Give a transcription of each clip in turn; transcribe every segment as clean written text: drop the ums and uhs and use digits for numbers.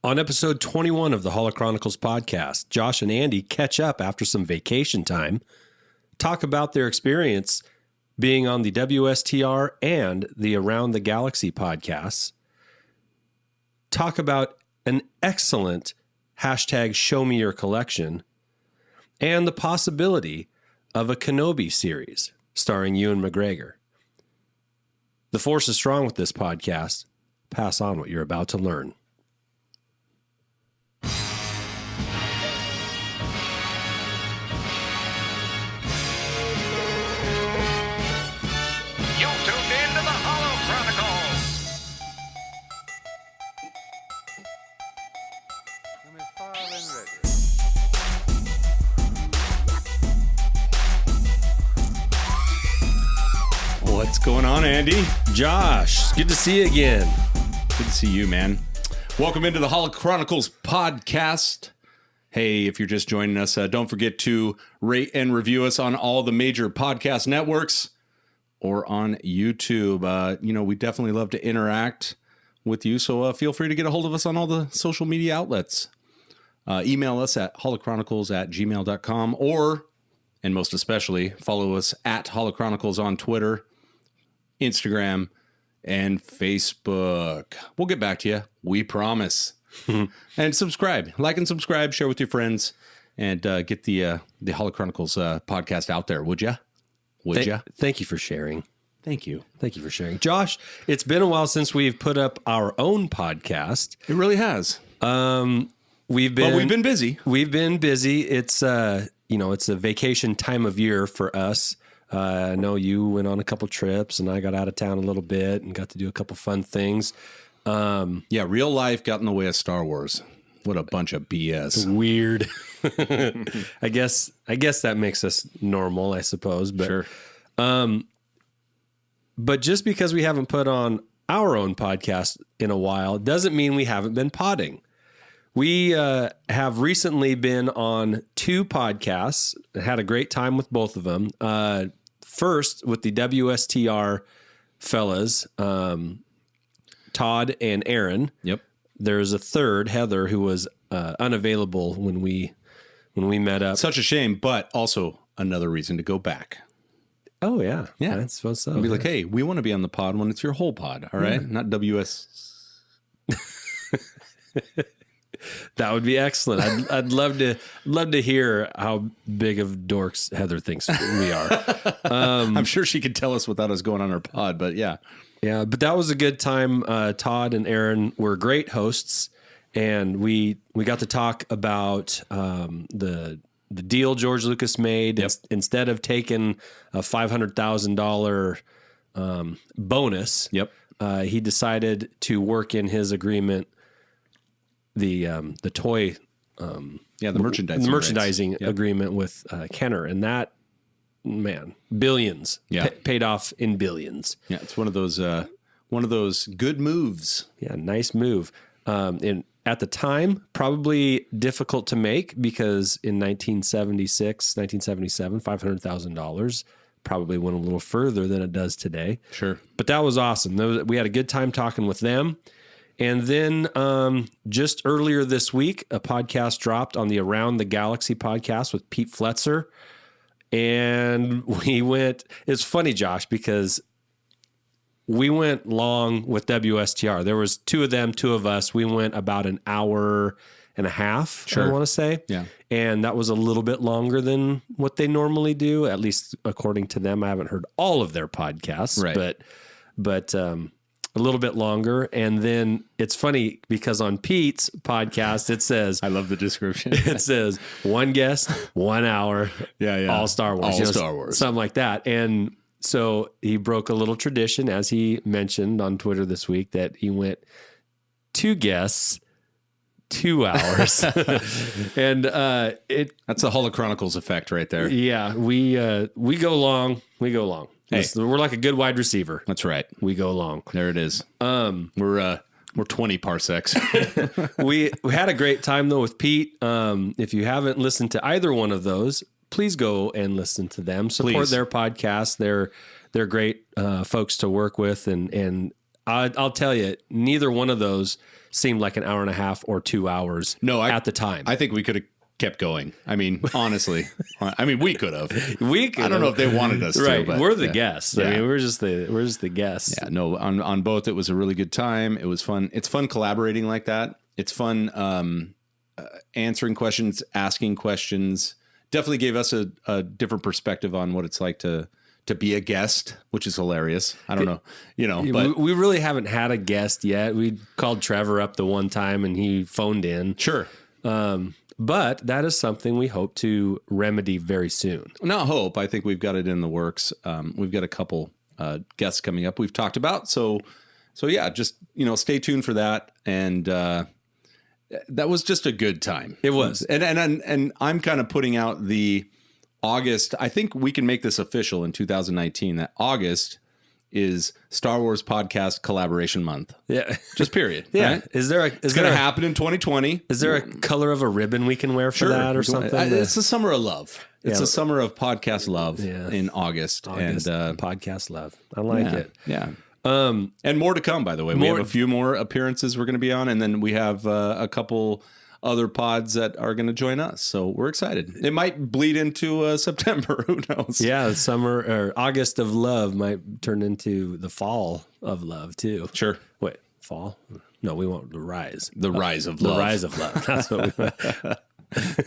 On episode 21 of the Holochronicles podcast, Josh and Andy catch up after some vacation time, talk about their experience being on the WSTR and the Around the Galaxy podcasts, talk about an excellent hashtag Show Me Your Collection, and the possibility of a Kenobi series starring Ewan McGregor. The force is strong with this podcast. Pass on what you're about to learn. What's going on, Andy? Josh, good to see you again. Good to see you, man. Welcome into the Holochronicles podcast. Hey, if you're just joining us, don't forget to rate and review us on all the major podcast networks or on YouTube. We definitely love to interact with you, so feel free to get a hold of us on all the social media outlets. Email us at holochronicles@gmail.com or, and most especially, follow us at Holochronicles on Twitter, Instagram, and Facebook. We'll get back to you. We promise. And subscribe. Like and subscribe. Share with your friends. And get the Holochronicles podcast out there, would ya? Thank you for sharing. Thank you. Thank you for sharing. Josh, it's been a while since we've put up our own podcast. It really has. We've been busy. We've been busy. It's it's a vacation time of year for us. I know you went on a couple trips and I got out of town a little bit and got to do a couple fun things. Real life got in the way of Star Wars. What a bunch of BS. Weird. I guess that makes us normal, I suppose. But, sure. But just because we haven't put on our own podcast in a while doesn't mean we haven't been podding. We have recently been on 2 podcasts, had a great time with both of them. First, with the WSTR fellas, Todd and Aaron. Yep. There's a third, Heather, who was unavailable when we met up. Such a shame, but also another reason to go back. Oh, yeah. Yeah. I suppose so. And be like, hey, we want to be on the pod when it's your whole pod, all right? Not WS... That would be excellent. I'd love to hear how big of dorks Heather thinks we are. I'm sure she could tell us without us going on her pod, but yeah. Yeah, but that was a good time. Todd and Aaron were great hosts, and we got to talk about the deal George Lucas made. Yep. Instead of taking a $500,000 bonus. Yep. He decided to work in his agreement the toy, the merchandising agreement with Kenner, and that, man, billions, paid off in billions. Yeah, it's one of those good moves. Yeah, nice move. And at the time, probably difficult to make because in 1977, $500,000 probably went a little further than it does today. Sure, but that was awesome. We had a good time talking with them. And then just earlier this week, a podcast dropped on the Around the Galaxy podcast with Pete Fletzer. And it's funny, Josh, because we went long with WSTR. There was 2 of them, 2 of us. We went about an hour and a half, sure. I want to say. Yeah. And that was a little bit longer than what they normally do, at least according to them. I haven't heard all of their podcasts, right. but a little bit longer. And then it's funny because on Pete's podcast, it says, I love the description. It says 1 guest, 1 hour. Yeah. All Star Wars. Star Wars. Something like that. And so he broke a little tradition, as he mentioned on Twitter this week, that he went 2 guests, 2 hours. And that's the Holochronicles effect right there. Yeah, we go long. Hey, we're like a good wide receiver. That's right. We go long. There it is. We're 20 parsecs. we had a great time though with Pete. If you haven't listened to either one of those, please go and listen to them. Support their podcast. They're they're great folks to work with, and I'll tell you, neither one of those seemed like an hour and a half or 2 hours. At the time. I think we could have kept going. I mean, honestly, we could have. I don't know if they wanted us right. to. But we're the guests. I mean, we're just the guests. Yeah. No. On both, it was a really good time. It was fun. It's fun collaborating like that. It's fun answering questions, asking questions. Definitely gave us a different perspective on what it's like to be a guest, which is hilarious. I don't know, but we really haven't had a guest yet. We called Trevor up the one time and he phoned in. Sure. But that is something we hope to remedy very soon. Not hope. I think we've got it in the works. We've got a couple guests coming up we've talked about. So yeah, just, stay tuned for that. And that was just a good time. It was. And I'm kind of putting out the August. I think we can make this official in 2019 that August is Star Wars Podcast Collaboration Month. Yeah. Just period. Yeah. Right? It's going to happen in 2020. Is there a color of a ribbon we can wear for that or something? It's the summer of love. It's the summer of podcast love in August. And podcast love. I like it. Yeah. And more to come, by the way. We have a few more appearances we're going to be on, and then we have a couple other pods that are going to join us. So we're excited. It might bleed into September. Who knows? Yeah, summer or August of love might turn into the fall of love too. Sure. Wait, fall? No, we want the rise. The rise of love. The rise of love. That's what we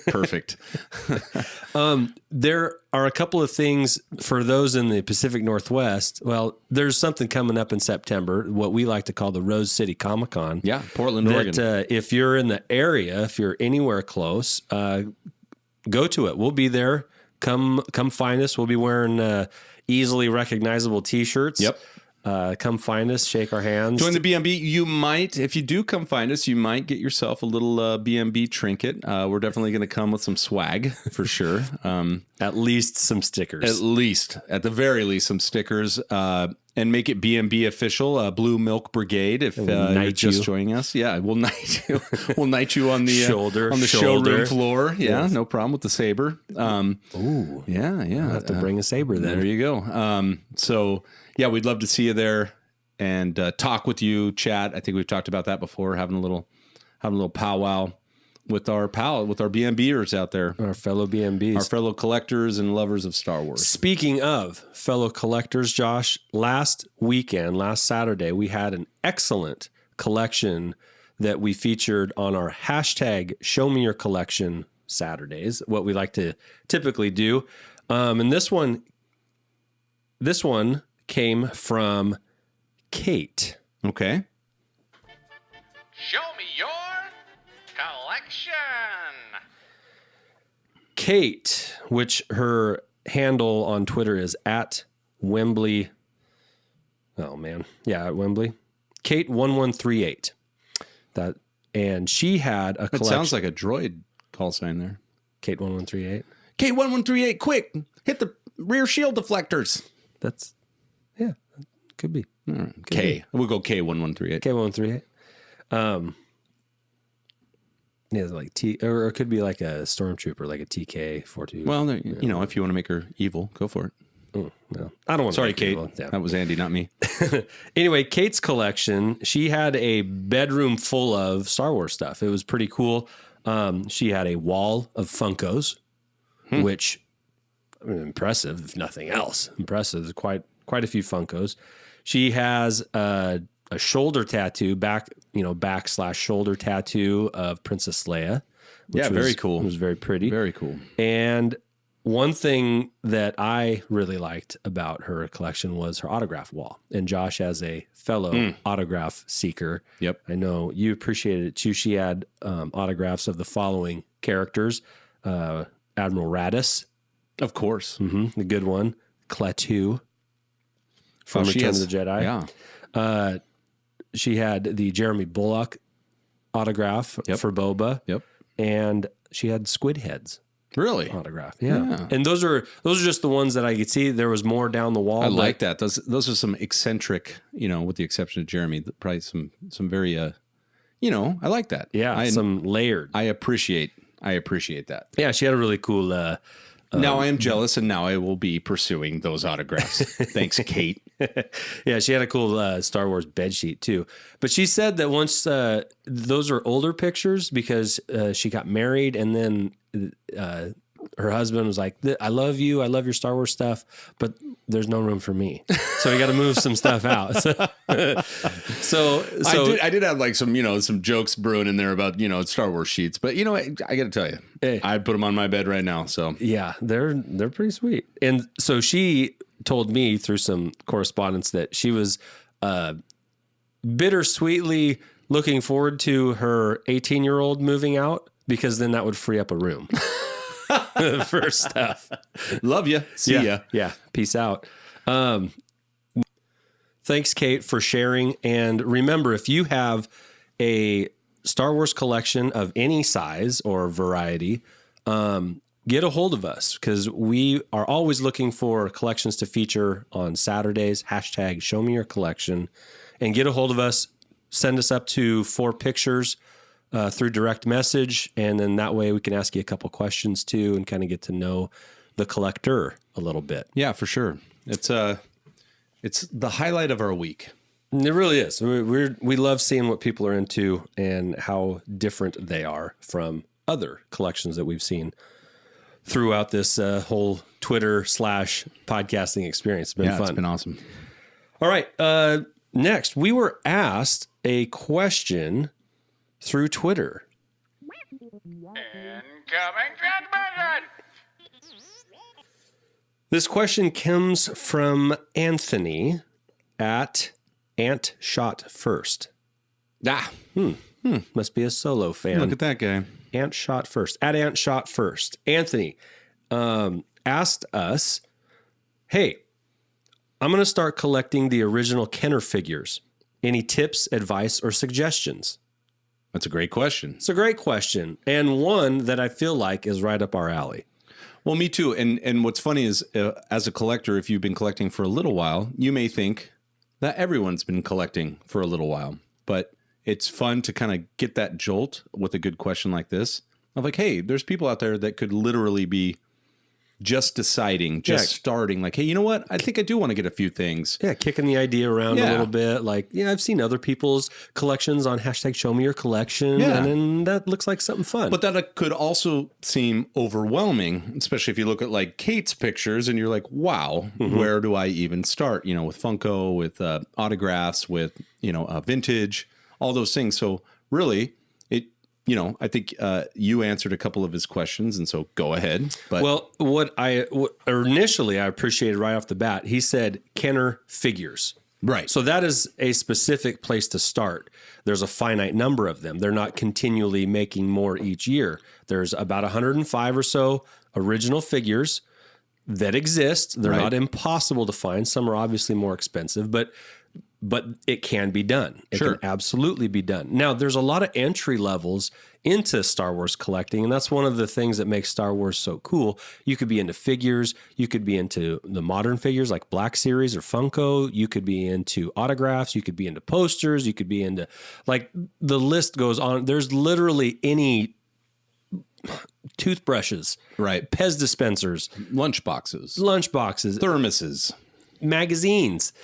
Perfect. There are a couple of things for those in the Pacific Northwest. Well, there's something coming up in September, what we like to call the Rose City Comic Con. Yeah, Portland, Oregon. If you're in the area, if you're anywhere close, go to it. We'll be there. Come find us. We'll be wearing easily recognizable T-shirts. Yep. Come find us, shake our hands. Join the BMB. You might, if you do come find us, you might get yourself a little BMB trinket. We're definitely going to come with some swag for sure. At least some stickers. At the very least, some stickers. And make it BMB official, Blue Milk Brigade. If you're just joining us, we'll knight you. We'll knight you on the showroom floor. Yeah, no problem with the saber. Ooh, yeah. I'll have to bring a saber then. There you go. So yeah, we'd love to see you there and talk with you, chat. I think we've talked about that before. Having a little powwow with our BMBers out there, our fellow BMBs, our fellow collectors and lovers of Star Wars. Speaking of fellow collectors, Josh, last Saturday, we had an excellent collection that we featured on our hashtag Show Me Your Collection Saturdays, what we like to typically do. And this one came from Kate. Okay. Show me your collection. Kate, which her handle on Twitter is at Wembley. Oh man. Yeah, at Wembley. Kate1138. And she had a collection. It sounds like a droid call sign there. Kate1138. Kate1138, quick, hit the rear shield deflectors. Could be. K. We'll go K1138. K1138. Yeah, like or it could be like a stormtrooper, like a TK42. Well, if you want to make her evil, go for it. No, I don't want to. Sorry, Kate. That was Andy, not me. Anyway, Kate's collection, she had a bedroom full of Star Wars stuff. It was pretty cool. She had a wall of Funkos, which impressive, if nothing else. Impressive. There's quite a few Funkos. She has a shoulder tattoo, back/shoulder tattoo of Princess Leia. Very cool. It was very pretty. Very cool. And one thing that I really liked about her collection was her autograph wall. And Josh, as a fellow autograph seeker, yep, I know you appreciated it too. She had autographs of the following characters: Admiral Raddus, of course, the good one, Klaatu from Return of the Jedi. Yeah. She had the Jeremy Bullock autograph for Boba. Yep. And she had Squid Heads. Really? Autograph. Yeah. And those are just the ones that I could see. There was more down the wall. I like that. Those are some eccentric, with the exception of Jeremy, probably some very I like that. Yeah. Some layered. I appreciate that. Yeah, she had a really cool Now I am jealous, and now I will be pursuing those autographs. Thanks, Kate. Yeah, she had a cool Star Wars bed sheet too. But she said that once those are older pictures because she got married, and then her husband was like, I love you, I love your Star Wars stuff, but there's no room for me. So we got to move some stuff out. So I did have like some, some jokes brewing in there about, Star Wars sheets, but I got to tell you, I'd put them on my bed right now. So yeah, they're pretty sweet. And so she told me through some correspondence that she was bittersweetly looking forward to her 18-year-old moving out, because then that would free up a room for stuff. Love you. See ya. Yeah. Peace out. Thanks, Kate, for sharing. And remember, if you have a Star Wars collection of any size or variety, get a hold of us, because we are always looking for collections to feature on Saturdays. # show me your collection, and get a hold of us. Send us up to 4 pictures through direct message. And then that way we can ask you a couple questions too, and kind of get to know the collector a little bit. Yeah, for sure. It's the highlight of our week. It really is. We love seeing what people are into and how different they are from other collections that we've seen throughout this whole Twitter / podcasting experience. It's been fun. It's been awesome. All right. Next, we were asked a question through Twitter. Incoming transmission. This question comes from Anthony at Ant Shot First. Must be a solo fan. Look at that guy. Ant Shot First. At Ant Shot First. Anthony asked us, hey, I'm going to start collecting the original Kenner figures. Any tips, advice, or suggestions? That's a great question. It's a great question, and one that I feel like is right up our alley. Well, me too. And what's funny is, as a collector, if you've been collecting for a little while, you may think that everyone's been collecting for a little while. But it's fun to kind of get that jolt with a good question like this of like, hey, there's people out there that could literally be just deciding, starting, like, hey, you know what? I think I do want to get a few things. Yeah, kicking the idea around a little bit. Like, I've seen other people's collections on # show me your collection. Yeah. And then that looks like something fun. But that could also seem overwhelming, especially if you look at like Kate's pictures and you're like, wow, where do I even start? With Funko, with autographs, with, vintage, all those things. So really, I think you answered a couple of his questions, and so go ahead. But well, what initially I appreciated right off the bat, he said Kenner figures. Right. So that is a specific place to start. There's a finite number of them. They're not continually making more each year. There's about 105 or so original figures that exist. They're not impossible to find. Some are obviously more expensive, but it can be done. It can absolutely be done. Now, there's a lot of entry levels into Star Wars collecting, and that's one of the things that makes Star Wars so cool. You could be into figures. You could be into the modern figures like Black Series or Funko. You could be into autographs. You could be into posters. You could be into, like, the list goes on. There's literally any toothbrushes, Pez dispensers, lunchboxes, thermoses, magazines,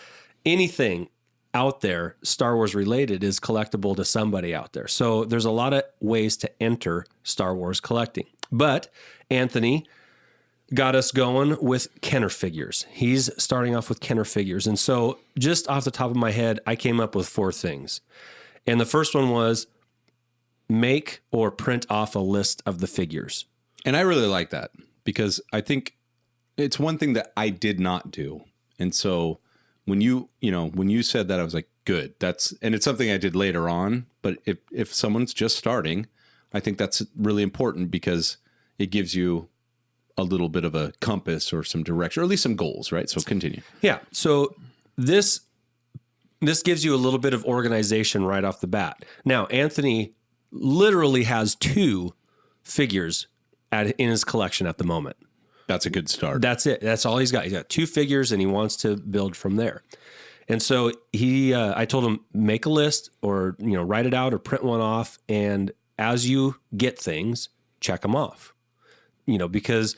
anything out there Star Wars related is collectible to somebody out there. So there's a lot of ways to enter Star Wars collecting. But Anthony got us going with Kenner figures. He's starting off with Kenner figures. And so just off the top of my head, I came up with 4 things. And the first one was make or print off a list of the figures. And I really like that, because I think it's one thing that I did not do. And so when you said that, I was like, good. And it's something I did later on. But if someone's just starting, I think that's really important, because it gives you a little bit of a compass or some direction, or at least some goals, right? So continue. Yeah. So this gives you a little bit of organization right off the bat. Now, Anthony literally has 2 figures in his collection at the moment. That's a good start. That's it. That's all he's got. He's got 2 figures, and he wants to build from there. And so I told him, make a list, or write it out or print one off, and as you get things, check them off. Because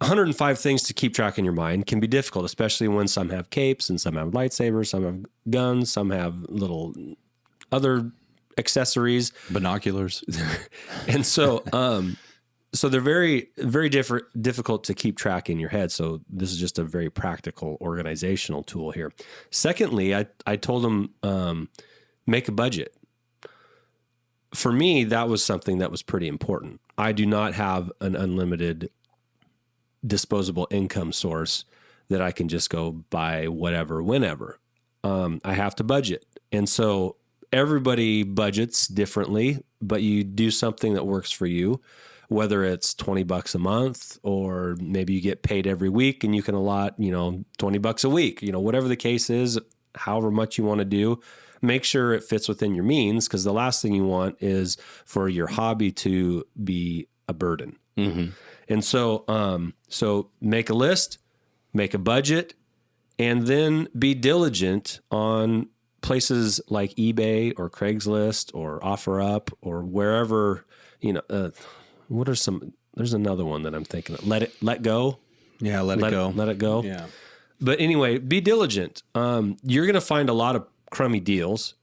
105 things to keep track in your mind can be difficult, especially when some have capes and some have lightsabers, some have guns, some have little other accessories, Binoculars. and so so they're very, very difficult to keep track in your head. So this is just a very practical organizational tool here. Secondly, I told them make a budget. For me, that was something that was pretty important. I do not have an unlimited disposable income source that I can just go buy whatever, whenever. I have to budget. And so everybody budgets differently, but you do something that works for you, whether it's $20 a month or maybe you get paid every week and you can allot, $20 a week, whatever the case is, however much you want to do, make sure it fits within your means. Cause the last thing you want is for your hobby to be a burden. Mm-hmm. And so make a list, make a budget, and then be diligent on places like eBay or Craigslist or OfferUp or wherever, what are some, there's another one that I'm thinking of. Let go. Yeah. Let it go. Let it go. Yeah. But anyway, be diligent. You're going to find a lot of crummy deals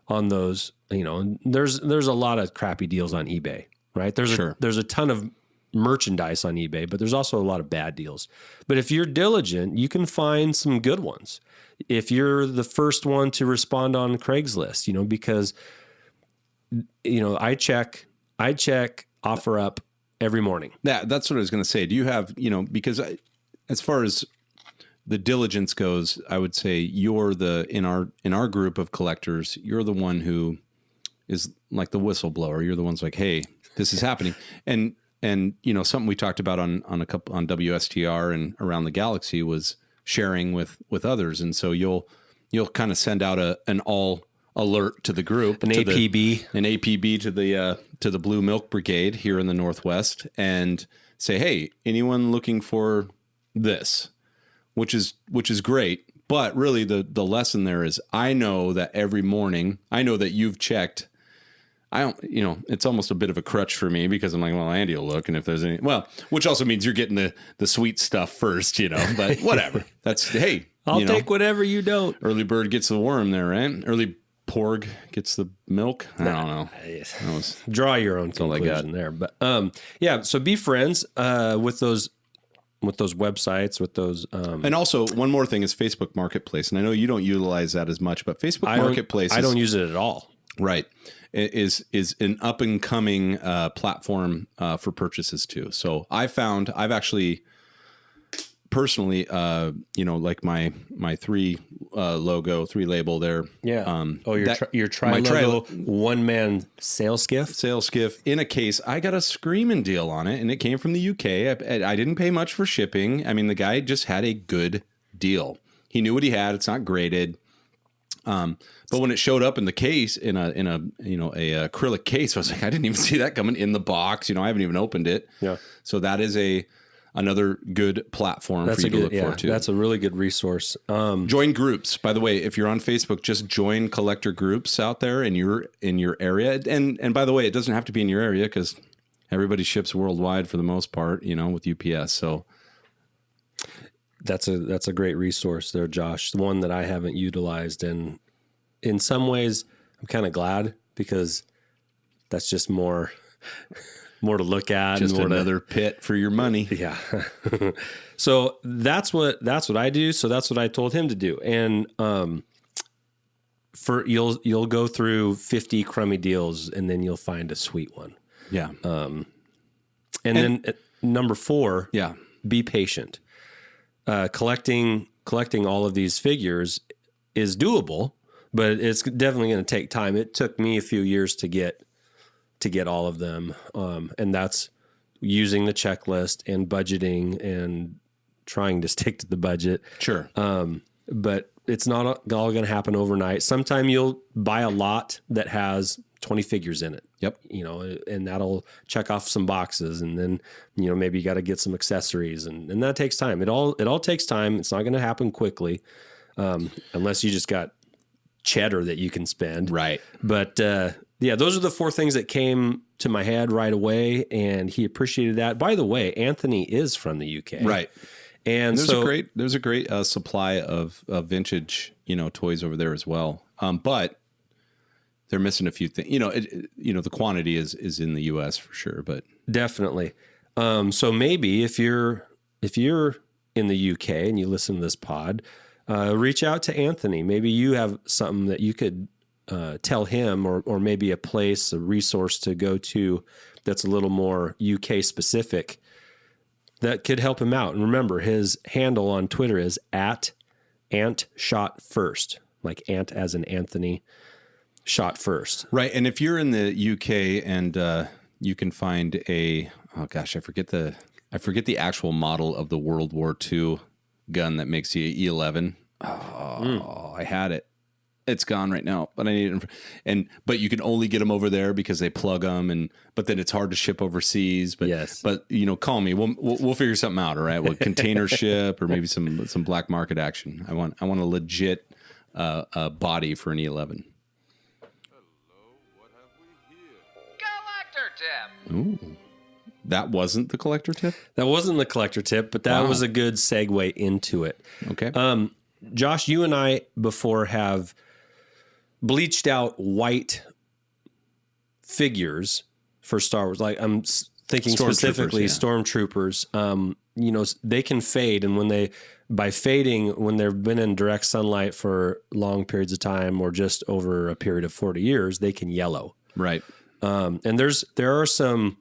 on those, there's a lot of crappy deals on eBay, right? There's a ton of merchandise on eBay, but there's also a lot of bad deals. But if you're diligent, you can find some good ones. If you're the first one to respond on Craigslist, because, I check OfferUp every morning. Yeah, that's what I was going to say. Do you have, because as far as the diligence goes, I would say you're in our group of collectors, you're the one who is like the whistleblower. You're the one's like, hey, this is happening. And something we talked about on WSTR and around the galaxy was sharing with others. And so you'll kind of send out an all alert to the group, an APB to the Blue Milk Brigade here in the Northwest, and say, hey, anyone looking for this, which is great. But really the lesson there is, I know that every morning, I know that you've checked. I don't, it's almost a bit of a crutch for me because I'm like, well, Andy will look. And if there's which also means you're getting the sweet stuff first, but whatever. Hey, I'll take whatever you don't. Early bird gets the worm there, right? Early porg gets the milk. I don't know. Draw your own conclusion there. But so be friends with those websites, with those. And also one more thing is Facebook Marketplace. And I know you don't utilize that as much, but Facebook Marketplace, I don't use it at all. Right. Is an up and coming platform for purchases too. So I've actually personally, like my 3 logo, 3 label there. Yeah. Your tri-logo one-man sales skiff in a case. I got a screaming deal on it, and it came from the UK. I didn't pay much for shipping. I mean, the guy just had a good deal. He knew what he had. It's not graded. But when it showed up in the case in a acrylic case, I was like, I didn't even see that coming in the box. I haven't even opened it. Yeah. So that is another good platform for you to look for too. That's a really good resource. Join groups. By the way, if you're on Facebook, just join collector groups out there in your area. And by the way, it doesn't have to be in your area because everybody ships worldwide for the most part, with UPS. So that's a great resource there, Josh. The one that I haven't utilized, and in some ways I'm kind of glad because that's just more to look at. Just another pit for your money. Yeah. So that's what I do. So that's what I told him to do. And you'll go through 50 crummy deals and then you'll find a sweet one. Yeah. And then number 4, yeah, be patient. Collecting all of these figures is doable, but it's definitely going to take time. It took me a few years to get all of them. And that's using the checklist and budgeting and trying to stick to the budget. Sure. But it's not all going to happen overnight. Sometime you'll buy a lot that has 20 figures in it. Yep. And that'll check off some boxes, and then, maybe you got to get some accessories, and that takes time. It all takes time. It's not going to happen quickly. Unless you just got cheddar that you can spend. Right. But yeah, those are the 4 things that came to my head right away, and he appreciated that. By the way, Anthony is from the UK, Right. And There's so a great supply of vintage, toys over there as well. But they're missing a few things. The quantity is in the U.S. for sure, but definitely. So maybe if you're in the UK and you listen to this pod, reach out to Anthony. Maybe you have something that you could tell him, or maybe a place, a resource to go to that's a little more UK specific that could help him out. And remember, his handle on Twitter is @AntShotFirst, like Ant as in Anthony, shot first. right. And if you're in the UK and you can find I forget the actual model of the World War II gun that makes the E11. Oh, I had it. It's gone right now, but I need it. But you can only get them over there because they plug them, but then it's hard to ship overseas. But Yes. but call me. We'll figure something out. All right, well, container ship or maybe some black market action. I want a legit body for an E11. Collector tip. Ooh, that wasn't the collector tip. That wasn't the collector tip, but that Wow. was a good segue into it. Okay. Josh, you and I before have bleached out white figures for Star Wars. Like I'm thinking specifically stormtroopers. They can fade, and by fading, when they've been in direct sunlight for long periods of time or just over a period of 40 years, they can yellow. Right. And there are some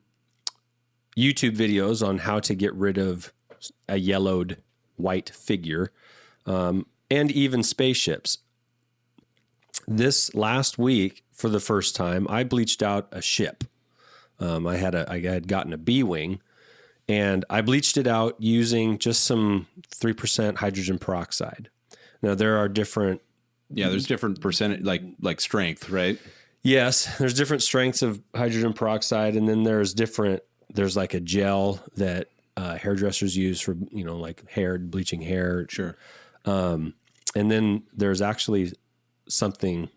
YouTube videos on how to get rid of a yellowed white figure, and even spaceships. This last week, for the first time, I bleached out a ship. I had gotten a B-wing, and I bleached it out using just some 3% hydrogen peroxide. Now there are different. Yeah, there's different percentage, like strength, right? Yes, there's different strengths of hydrogen peroxide, and then there's like a gel that hairdressers use for like bleaching hair. Sure. And then there's actually something.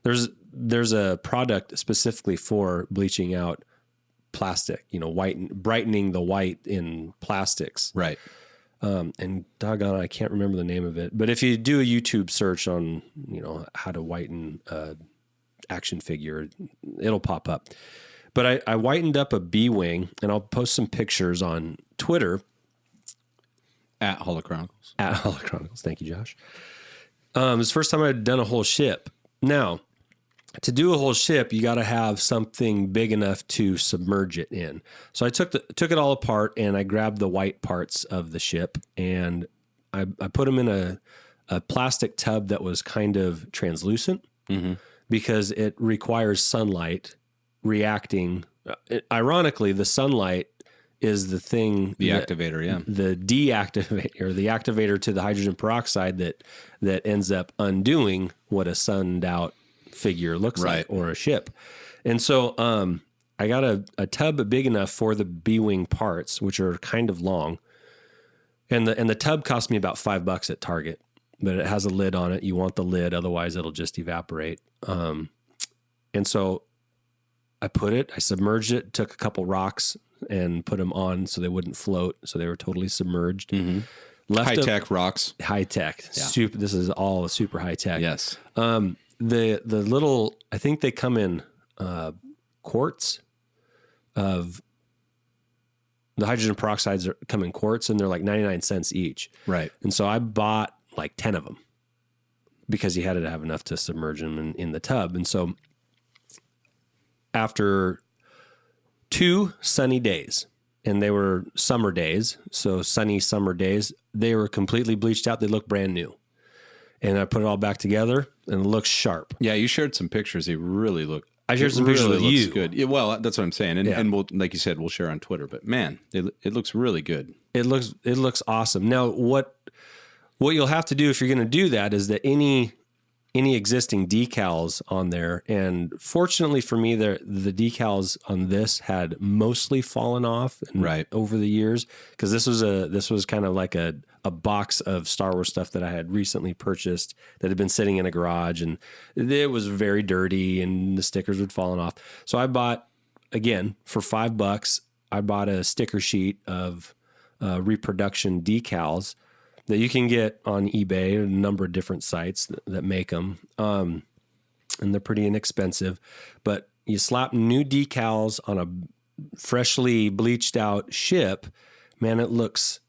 There's a product specifically for bleaching out plastic. Brightening the white in plastics. Right. And doggone it, I can't remember the name of it. But if you do a YouTube search on how to whiten action figure, it'll pop up. But I whitened up a B-wing, and I'll post some pictures on Twitter. At Holochronicles. At Holochronicles. Thank you, Josh. It was the first time I'd done a whole ship. Now, to do a whole ship, you got to have something big enough to submerge it in. So I took it all apart, and I grabbed the white parts of the ship, and I put them in a plastic tub that was kind of translucent, because it requires sunlight reacting. Ironically, the sunlight is the thing, The activator, yeah. the deactivator, or the activator to the hydrogen peroxide that ends up undoing what a sunned out figure looks like, or a ship. And so I got a tub big enough for the B-wing parts, which are kind of long. And the tub cost me about $5 at Target, but it has a lid on it. You want the lid, otherwise it'll just evaporate. And so I submerged it, took a couple rocks and put them on so they wouldn't float. So they were totally submerged. High-tech rocks. High tech. Yeah. This is all super high tech. Yes. The little, I think they come in quarts of the hydrogen peroxides come in quarts, and they're like 99 cents each. Right. And so I bought like 10 of them because you had to have enough to submerge them in the tub. And so after 2 sunny days, and they were summer days, so sunny summer days, they were completely bleached out. They look brand new. And I put it all back together, and it looks sharp. Yeah, you shared some pictures. They really look. I shared some pictures with you. Good. Yeah, well, that's what I'm saying, and we'll, like you said, we'll share on Twitter. But man, it looks really good. It looks awesome. Now, what you'll have to do if you're going to do that is that any any existing decals on there. And fortunately for me, the decals on this had mostly fallen off Right. over the years, because this was kind of like a box of Star Wars stuff that I had recently purchased that had been sitting in a garage, and it was very dirty and the stickers would fallen off. So I bought, again, for $5, I bought a sticker sheet of reproduction decals that you can get on eBay, a number of different sites that make them. And they're pretty inexpensive, but you slap new decals on a freshly bleached out ship, man, it looks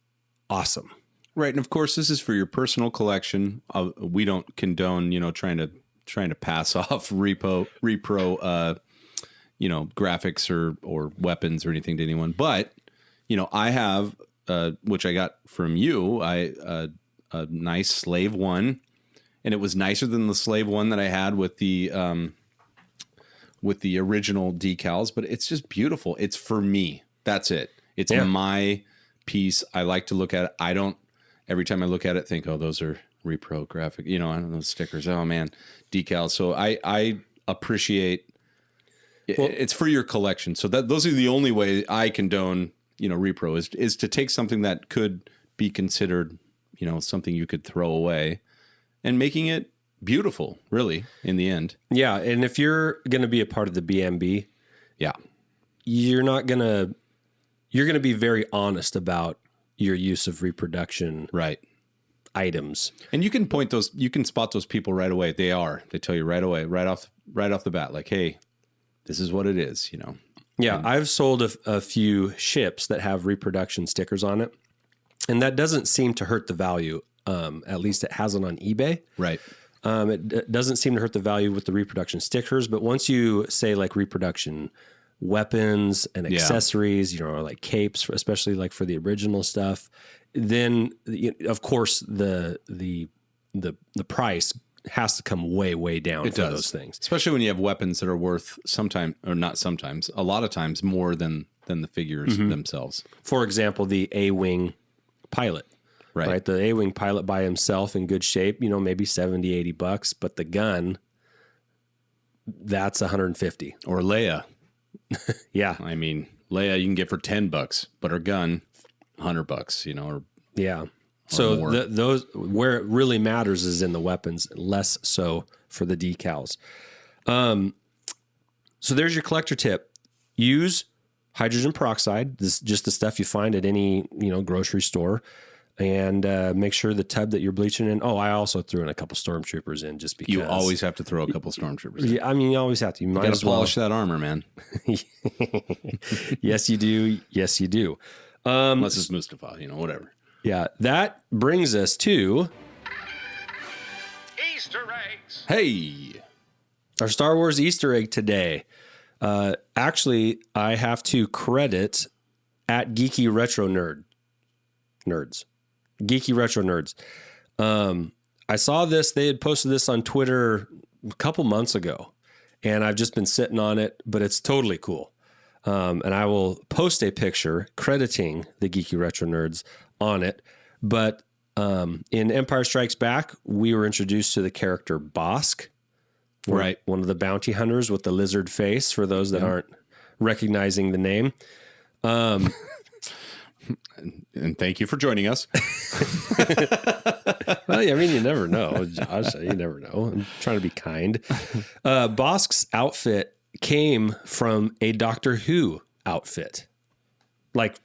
awesome. Right. And of course, this is for your personal collection. We don't condone, trying to pass off repro, graphics or weapons or anything to anyone. But, I have, which I got from you, a nice Slave One, and it was nicer than the Slave One that I had with the original decals, but it's just beautiful. It's for me. That's it. It's my piece. I like to look at it. I don't, every time I look at it, think, oh, those are repro graphic, I don't know, stickers. Oh man, decals. So I appreciate it's for your collection. So those are the only way I condone, repro is to take something that could be considered, something you could throw away and making it beautiful, really, in the end. Yeah. And if you're going to be a part of the BMB, yeah, you're going to be very honest about your use of reproduction right items. And you can spot those people right away. They tell you right away, right off the bat, like, hey, this is what it is, Yeah, I've sold a few ships that have reproduction stickers on it, and that doesn't seem to hurt the value. At least it hasn't on eBay. Right. It doesn't seem to hurt the value with the reproduction stickers, but once you say like reproduction weapons and accessories, or like capes, especially like for the original stuff, then of course the price has to come way down for those things. Especially when you have weapons that are worth a lot of times more than the figures themselves. For example, the A-Wing pilot. Right. The A-Wing pilot by himself in good shape, maybe $70, $80, but the gun, that's $150. Or Leia. Yeah. I mean, Leia you can get for $10, but her gun, $100, or yeah. So those where it really matters is in the weapons, less so for the decals. So there's your collector tip. Use hydrogen peroxide. This is just the stuff you find at any grocery store, and make sure the tub that you're bleaching in. Oh, I also threw in a couple stormtroopers in just because. You always have to throw a couple stormtroopers in. Yeah, I mean, you always have to. You might got to polish that armor, man. Yes, you do. Yes, you do. Unless it's Mustafa, whatever. Yeah, that brings us to Easter eggs. Hey, our Star Wars Easter egg today. Actually, I have to credit at Geeky Retro Nerds. Geeky Retro Nerds. I saw this. They had posted this on Twitter a couple months ago, and I've just been sitting on it, but it's totally cool. And I will post a picture crediting the Geeky Retro Nerds on it. But in Empire Strikes Back, we were introduced to the character Bosk. Right. One of the bounty hunters with the lizard face, for those that aren't recognizing the name. And thank you for joining us. Well, I mean, you never know, Josh. You never know. I'm trying to be kind. Bosk's outfit came from a Doctor Who outfit. Like,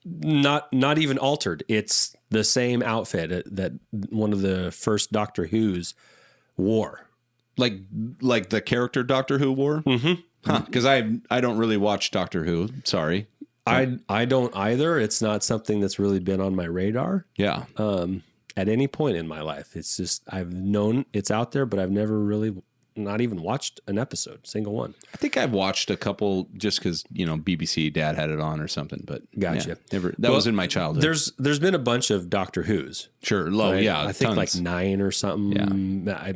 not even altered. It's the same outfit that one of the first Doctor Who's wore. Like the character Doctor Who wore? Mm-hmm. Huh. Because I don't really watch Doctor Who. Sorry. I don't either. It's not something that's really been on my radar. Yeah. At any point in my life. It's just, I've known it's out there, but I've never really not even watched an episode, single one. I think I've watched a couple just because, BBC Dad had it on or something, but gotcha. Yeah, never. That was in my childhood. There's been a bunch of Doctor Who's. Sure. Low. Right? Yeah. I think tons. like 9 or something. Yeah.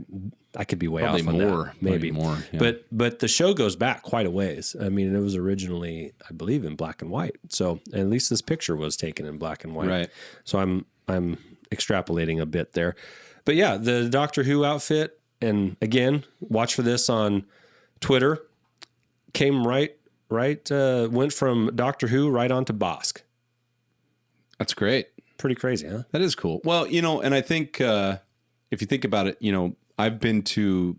I could be way Probably off on more. that. Maybe more. Yeah. But the show goes back quite a ways. I mean, it was originally, I believe, in black and white. So at least this picture was taken in black and white. Right. So I'm extrapolating a bit there. But yeah, the Doctor Who outfit, and again, watch for this on Twitter, came went from Doctor Who right on to Bosk. That's great. Pretty crazy, huh? That is cool. Well, and I think if you think about it, I've been to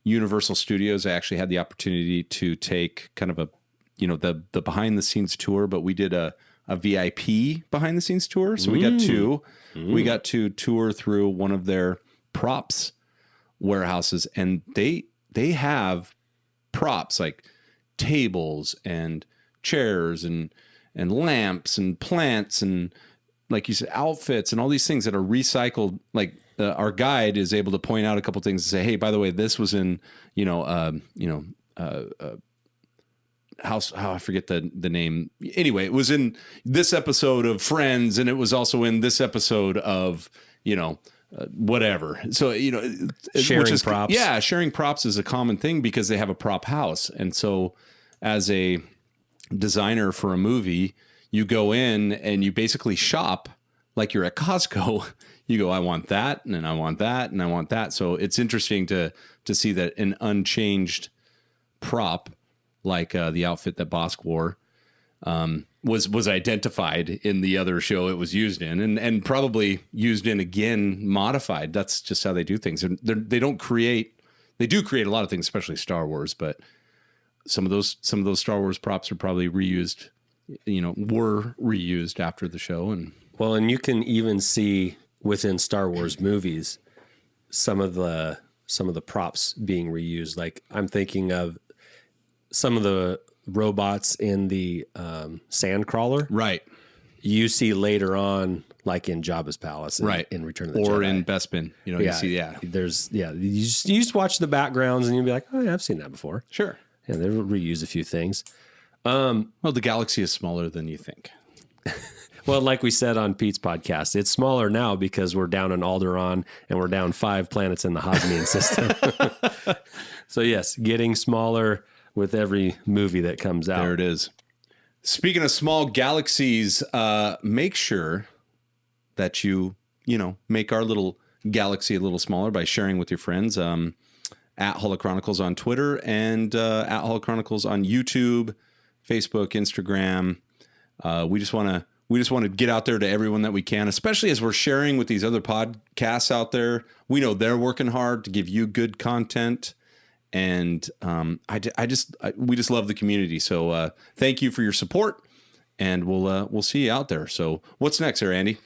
Universal Studios. I actually had the opportunity to take kind of a, the behind the scenes tour, but we did a VIP behind the scenes tour. So we got to tour through one of their props warehouses, and they have props like tables and chairs and lamps and plants and, like you said, outfits and all these things that are recycled. Like our guide is able to point out a couple things and say, hey, by the way, this was in, house. How I forget the name. Anyway, it was in this episode of Friends, and it was also in this episode of, whatever. So, sharing props. Yeah. Sharing props is a common thing because they have a prop house. And so as a designer for a movie, you go in and you basically shop like you're at Costco. You go, I want that, and I want that, and I want that. So it's interesting to see that an unchanged prop like the outfit that Bosk wore was identified in the other show it was used in, and probably used in again, modified. That's just how they do things. And they do create a lot of things, especially Star Wars, but some of those Star Wars props are probably reused, were reused after the show. And you can even see within Star Wars movies some of the props being reused. Like I'm thinking of some of the robots in the Sandcrawler. Right. You see later on, like in Jabba's palace, in Return of the Jedi, or in Bespin. You see, you just watch the backgrounds and you'll be like, oh yeah, I've seen that before. Sure. Yeah, they reuse a few things. Well, the galaxy is smaller than you think. Well, like we said on Pete's podcast, it's smaller now because we're down in Alderaan and we're down 5 planets in the Hosnian system. So yes, getting smaller with every movie that comes out. There it is. Speaking of small galaxies, make sure that you make our little galaxy a little smaller by sharing with your friends. At Holochronicles on Twitter and at Holochronicles on YouTube, Facebook, Instagram. We just want to get out there to everyone that we can, especially as we're sharing with these other podcasts out there. We know they're working hard to give you good content, and we just love the community. So thank you for your support, and we'll see you out there. So what's next there, Andy?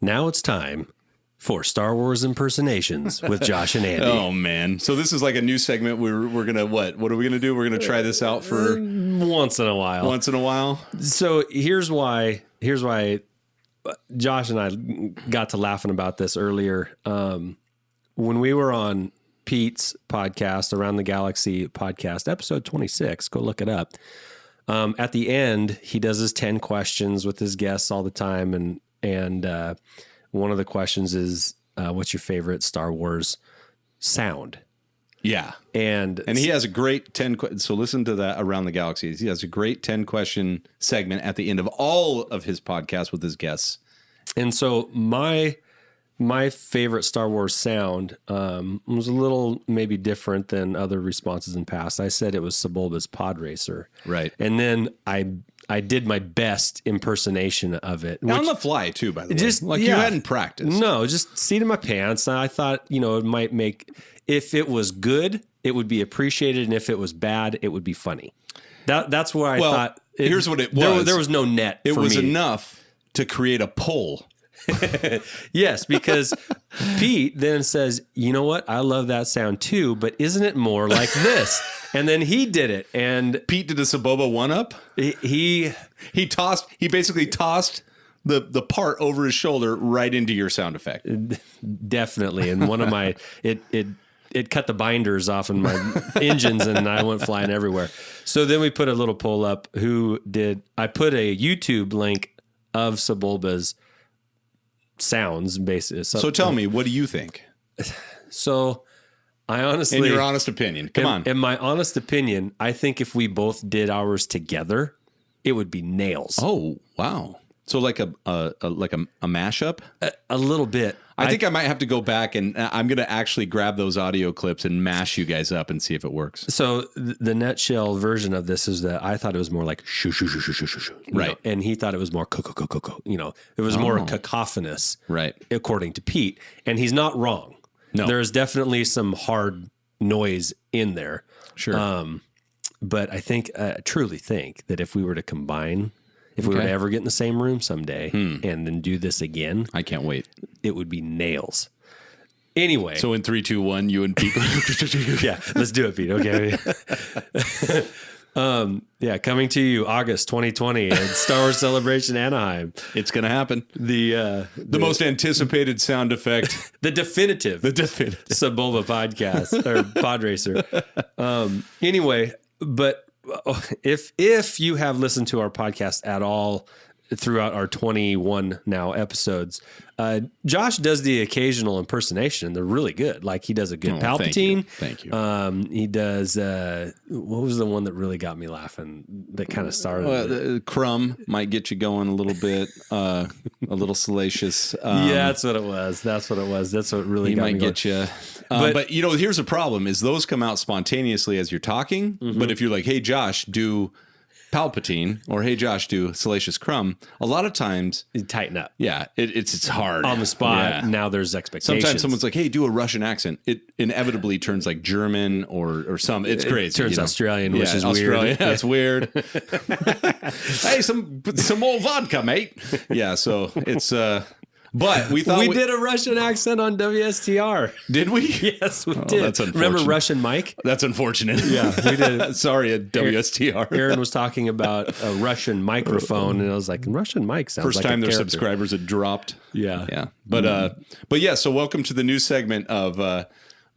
Now it's time for Star Wars impersonations with Josh and Andy. Oh man! So this is like a new segment. We're gonna what are we gonna do? We're gonna try this out for once in a while. Once in a while. So here's why Josh and I got to laughing about this earlier. When we were on Pete's podcast, Around the Galaxy podcast, episode 26, go look it up. At the end, he does his 10 questions with his guests all the time, and one of the questions is, what's your favorite Star Wars sound? Yeah. And he has a great 10. So listen to that Around the Galaxy. He has a great 10 question segment at the end of all of his podcasts with his guests. And so my favorite Star Wars sound was a little maybe different than other responses in past. I said it was Sebulba's Pod Racer. Right. And then I did my best impersonation of it. On the fly, too, by the way. You hadn't practiced. No, just seat in my pants. And I thought, it might make, if it was good, it would be appreciated. And if it was bad, it would be funny. That's where I thought. Here's what it was. There was no net for me. It was me. Enough to create a poll. Yes, because Pete then says, you know what? I love that sound too, but isn't it more like this? And then he did it. And Pete did a Sebulba 1-up. He basically tossed the part over his shoulder right into your sound effect. Definitely. And one of my it cut the binders off in my engines and I went flying everywhere. So then we put a little poll up. I put a YouTube link of Sebulba's sounds basically. So tell me, what do you think? So I honestly, in your honest opinion, come on. In my honest opinion, I think if we both did ours together, it would be nails. Oh, wow. So like a mashup? A little bit. I think I might have to go back and I'm going to actually grab those audio clips and mash you guys up and see if it works. So the nutshell version of this is that I thought it was more like shoo, shoo, shoo, shoo, shoo, shoo, shoo, Right. and he thought it was more co. It was more cacophonous, Right. according to Pete. And he's not wrong. No. There's definitely some hard noise in there. Sure. But I truly think that if we were to combine, if we were to ever get in the same room someday and then do this again, I can't wait. it would be nails. Anyway. So in 3, 2, 1, you and Pete. Yeah, let's do it, Pete. Okay. Coming to you August 2020 at Star Wars Celebration Anaheim. It's going to happen. The most anticipated sound effect. the definitive Sebulba podcast or Pod Racer. Anyway, but if you have listened to our podcast at all throughout our 21 now episodes, Josh does the occasional impersonation. They're really good. Like he does a good Palpatine. Thank you. He does. What was the one that really got me laughing? That kind of started. Crumb might get you going a little bit. A little salacious. That's what it was. That's what really He got might me get you. But here's the problem: is those come out spontaneously as you're talking. But if you're like, "Hey, Josh, do Palpatine," or "Hey, Josh, do Salacious Crumb," a lot of times You tighten up yeah, it's hard on the spot. Yeah. Now there's expectations. Sometimes someone's like, "Hey, do a Russian accent." It inevitably turns like German or some. It's crazy. It turns Australian, which is Australia. weird. That's weird. Hey, some more vodka, mate. Yeah, so it's but we thought we did a Russian accent on WSTR. Did we? Yes, we did. That's unfortunate. Remember Russian Mike? That's unfortunate. Yeah, we did. Sorry, at WSTR. Aaron was talking about a Russian microphone, and I was like, Russian mic sounds First like time a their character. subscribers had dropped. Yeah. Yeah. But yeah, so welcome to the new segment of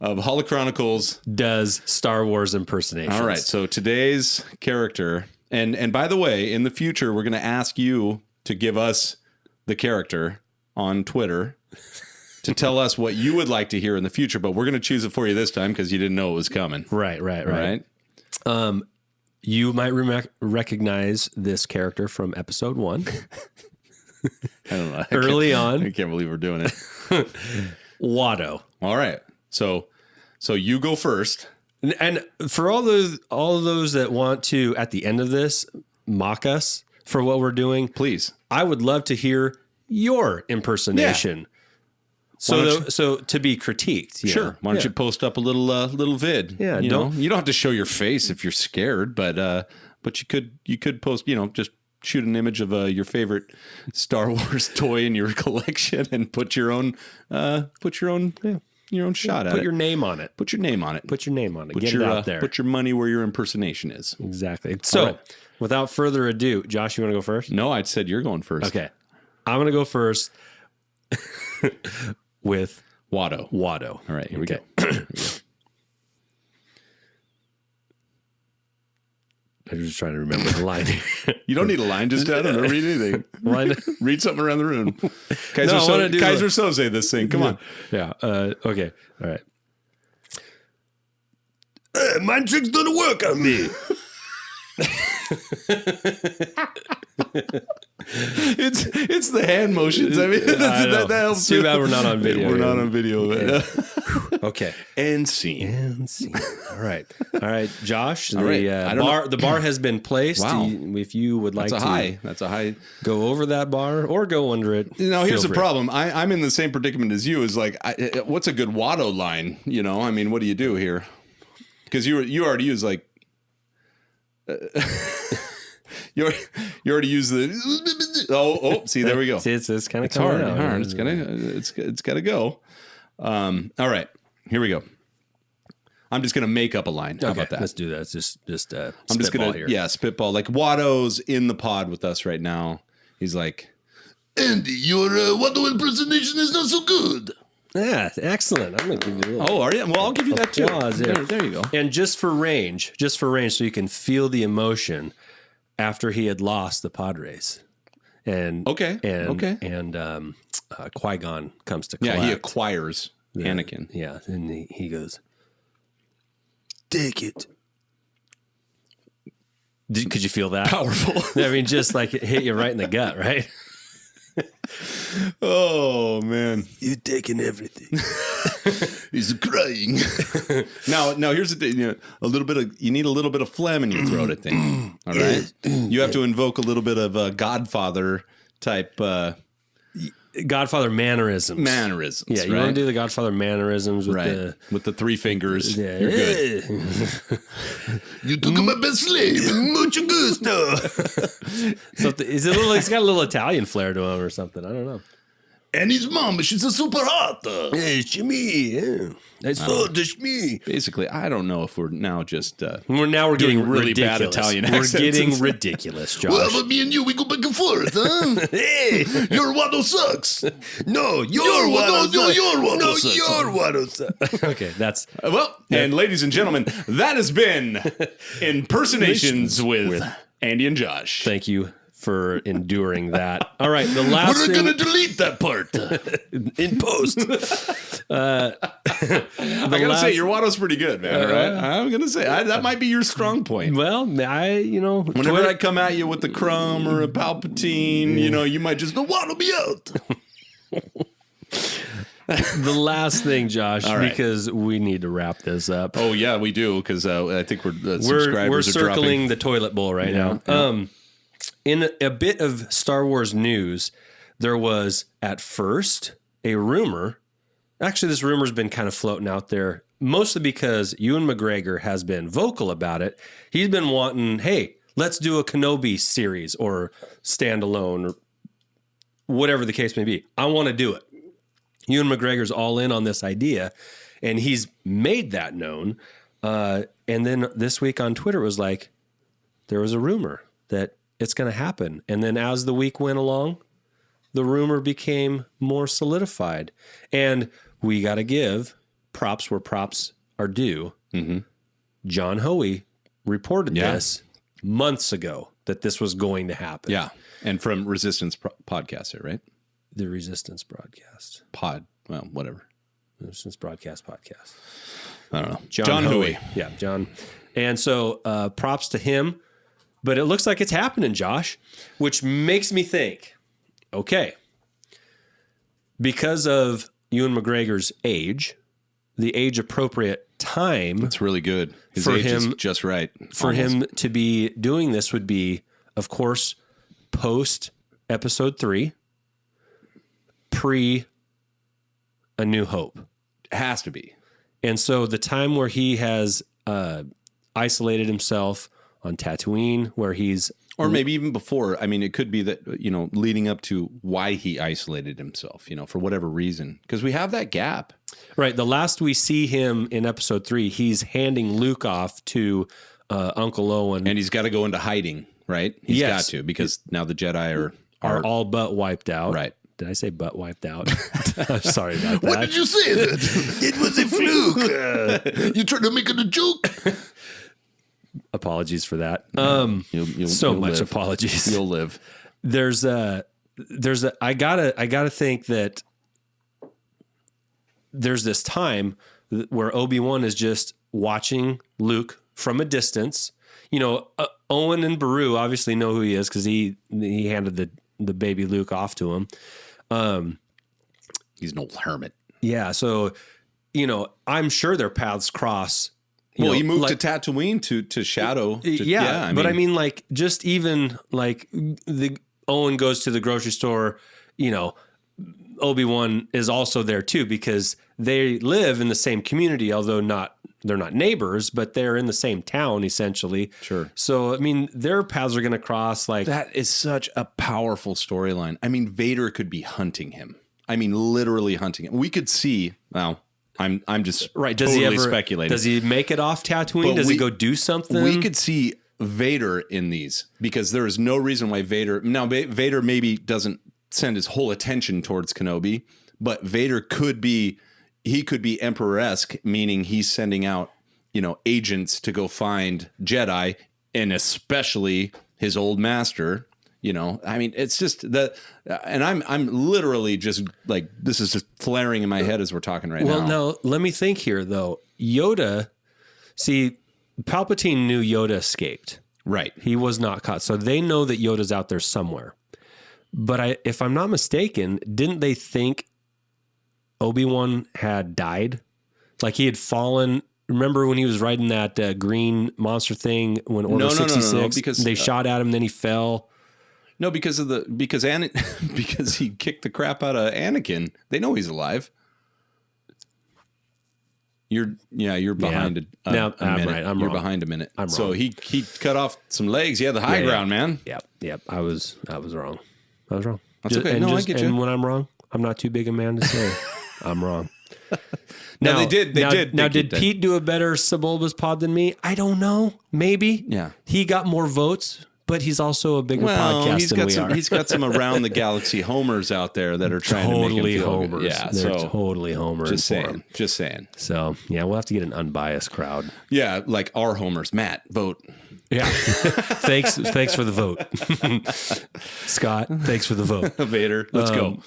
Holochronicles. Does Star Wars impersonations. All right. So today's character, and by the way, in the future, we're going to ask you to give us the character on Twitter to tell us what you would like to hear in the future, but we're going to choose it for you this time because you didn't know it was coming. Right. All right. You might recognize this character from episode 1. I don't know. Early on. I can't believe we're doing it. Watto. All right. So you go first. And for all of those that want to, at the end of this, mock us for what we're doing, Please. I would love to hear your impersonation. So to be critiqued. Sure. Why don't you post up a little vid? Yeah, You don't have to show your face if you're scared, but you could post, just shoot an image of your favorite Star Wars toy in your collection and put your own shot at Put it. your name on it. Put your name on it. Put your name on it. Put Get your it out there. Put your money where your impersonation is. Exactly. So, right. without further ado, Josh, you want to go first? No, I said you're going first. Okay. I'm going to go first with Watto. Watto. All right, here we go. I'm just trying to remember the line. You don't need a line. Just I don't know. Read anything. Line. Read something around the room. No, I wanna do Kaiser Soze this thing. Come on. Yeah. Okay. All right. Mind tricks don't work on me. It's the hand motions. I mean, that helps. It's too bad we're not on video. We're not on video. Okay. And scene. And scene. All right. Josh. right. I don't The bar has been placed. Wow. If you would like That's a to high. That's a high. go over that bar or go under it. Now, here's feel the free. problem. I'm in the same predicament as you. Is like, what's a good Watto line? I mean, what do you do here? Because you already use like. You already use the see, there we go. See, it's kind of It's hard. It's got to go. All right, here we go. I'm just gonna make up a line. How about that? Let's do that. It's just I'm just gonna here. spitball. Like Watto's in the pod with us right now. He's like, Andy, your Watto impersonation is not so good. Yeah, excellent. I'm gonna give you a little. Oh, are you? Well, I'll give you that too. Applause there. There you go. And just for range, so you can feel the emotion after he had lost the pod race. And and Qui-Gon comes to collect. Yeah, he acquires Anakin. Yeah, and he goes, "Take it." Could you feel that? Powerful. I mean, just like it hit you right in the gut, right? Oh man, You're taking everything. he's crying. Now here's the thing. You need a little bit of phlegm in your throat. I think. All right. You have to invoke a little bit of a Godfather type Godfather mannerisms. mannerisms. Yeah, you right? want to do the Godfather mannerisms with right with the 3 fingers. Yeah. You're good. You took my best slave. Mucho gusto. something. He's got a little Italian flair to him or something. I don't know. And his mom, she's a super hot. It's me. Yeah. It's me. Basically, I don't know if we're now just We're getting really ridiculous. bad Italian We're accents. getting ridiculous, Josh. but me and you, we go back and forth, huh? Hey, Your Wado sucks. no, Your Wado sucks. Wado sucks. Okay, that's Well, and ladies and gentlemen, that has been Impersonations with Andy and Josh. thank you for enduring that. All right, the last thing delete that part. in post. I gotta say, your Wado's pretty good, man. All right, I'm gonna say that might be your strong point. Well, Whenever Twitter- I come at you with the Crumb or a Palpatine, you might just go, Wado be out. the last thing, Josh, right. because we need to wrap this up. Oh yeah, we do because I think we're subscribers are circling dropping. the toilet bowl right Yeah, now. In a bit of Star Wars news, there was at first a rumor. Actually, this rumor's been kind of floating out there, mostly because Ewan McGregor has been vocal about it. He's been wanting, hey, let's do a Kenobi series or standalone or whatever the case may be. I want to do it. Ewan McGregor's all in on this idea, and he's made that known. And then this week on Twitter it was like, there was a rumor that it's going to happen. And then as the week went along, the rumor became more solidified. And we got to give props where props are due. Mm-hmm. John Hoey reported this months ago that this was going to happen. Yeah, and from Resistance Podcast, right? The Resistance Broadcast. Well, whatever. Resistance Broadcast Podcast. I don't know. John Hoey. Yeah, John. And so props to him. But it looks like it's happening, Josh, which makes me think, okay, because of Ewan McGregor's age, the age-appropriate time That's really good. His For age is him- just right. for him to be doing this would be, of course, post Episode 3, pre A New Hope. Has to be. And so the time where he has isolated himself on Tatooine, where he's Or maybe even before. I mean, it could be that, leading up to why he isolated himself, for whatever reason. Because we have that gap. right. The last we see him in Episode 3, he's handing Luke off to Uncle Owen, And he's got to go into hiding, right? He's Yes. got to, because now the Jedi are all but wiped out. Right. Did I say butt wiped out? I'm sorry about that. you say that? It was a fluke. You tried to make it a joke. Apologies for that. You'll So much live. apologies. You'll live. There's a I gotta think that there's this time where Obi-Wan is just watching Luke from a distance. Owen and Beru obviously know who he is because he handed the baby Luke off to him. He's an old hermit. Yeah, so I'm sure their paths cross. He moved like- to Tatooine to Shadow. But I mean, like, just even like the Owen goes to the grocery store, Obi-Wan is also there too, because they live in the same community, although they're not neighbors, but they're in the same town essentially. Sure. So, I mean, their paths are going to cross like That is such a powerful storyline. I mean, Vader could be hunting him. I mean, literally hunting him. We could see. Well, I'm just right. Does totally he ever speculating. Does he make it off Tatooine? But Does he go do something? We could see Vader in these because there is no reason why Vader. Now, Vader maybe doesn't send his whole attention towards Kenobi, but Vader could be. He could be Emperor-esque, meaning he's sending out, agents to go find Jedi, and especially his old master. I mean, it's just that, and I'm literally just like, this is just flaring in my head as we're talking right now. Well, now let me think here though. Yoda, see, Palpatine knew Yoda escaped. Right. He was not caught. So they know that Yoda's out there somewhere. But if I'm not mistaken, didn't they think Obi-Wan had died? Like he had fallen. Remember when he was riding that green monster thing when Order 66? No, because they shot at him, then he fell. No, because he kicked the crap out of Anakin. They know he's alive. You're behind a minute. I'm right. You're wrong. behind a minute. I'm so wrong. he cut off some legs. He had the high ground, man. Yep. I was wrong. I was wrong. That's okay. No, I get you. And when I'm wrong, I'm not too big a man to say I'm wrong. Now, they did. Now, did Pete do a better Sebulba's pod than me? I don't know. Maybe. Yeah. He got more votes, but he's also a bigger podcast than we are. He's got some around the galaxy homers out there that are trying to make him feel homers. good. Yeah, They're so totally homers. just saying. So yeah, we'll have to get an unbiased crowd. Yeah, like our homers. Matt, vote. Yeah. Thanks for the vote. Scott, thanks for the vote. Vader, let's go.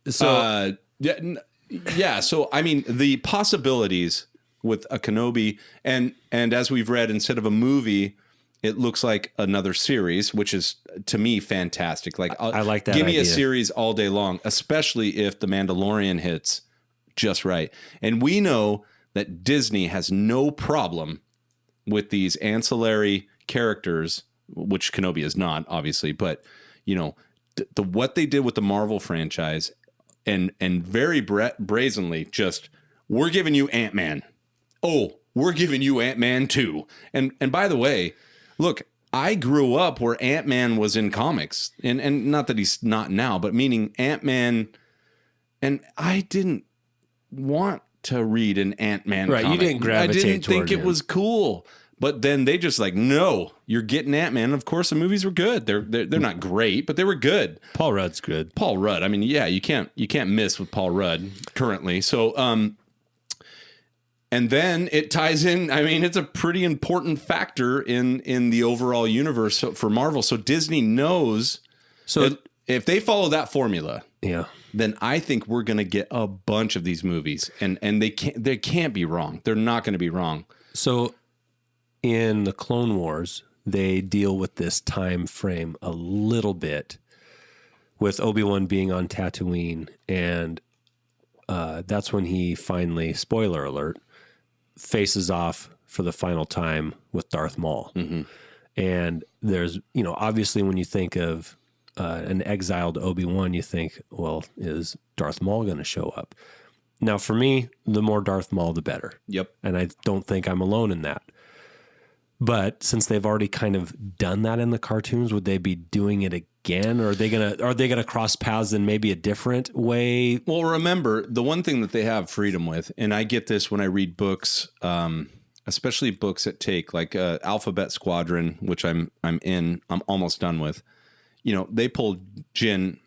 So yeah. So I mean, the possibilities with a Kenobi, and as we've read, instead of a movie, it looks like another series, which is to me fantastic. Like I like that. Give me idea. a series all day long, especially if the Mandalorian hits just right. And we know that Disney has no problem with these ancillary characters, which Kenobi is not, obviously, but you know, the what they did with the Marvel franchise, and very brazenly, just we're giving you Ant-Man. Oh, we're giving you Ant-Man too. And by the way, look, I grew up where Ant-Man was in comics, and not that he's not now, but meaning Ant-Man, and I didn't want to read an Ant-Man Right, comic. you didn't gravitate I didn't think toward it him. was cool. But then they just like, no, you're getting Ant-Man. Of course, the movies were good. They're not great, but they were good. Paul Rudd's good. Paul Rudd. I mean, yeah, you can't miss with Paul Rudd currently. So, and then it ties in. I mean, it's a pretty important factor in the overall universe for Marvel. So Disney knows. So that if they follow that formula, yeah. then I think we're going to get a bunch of these movies, and they can't be wrong. They're not going to be wrong. So in the Clone Wars, they deal with this time frame a little bit with Obi-Wan being on Tatooine, and that's when he finally, spoiler alert, faces off for the final time with Darth Maul. Mm-hmm. And there's, obviously when you think of an exiled Obi-Wan, you think, well, is Darth Maul going to show up? Now, for me, the more Darth Maul, the better. Yep. And I don't think I'm alone in that. But since they've already kind of done that in the cartoons, would they be doing it again? Or are they gonna cross paths in maybe a different way? Well, remember the one thing that they have freedom with, and I get this when I read books, especially books that take like Alphabet Squadron, which I'm almost done with. They pulled Jyn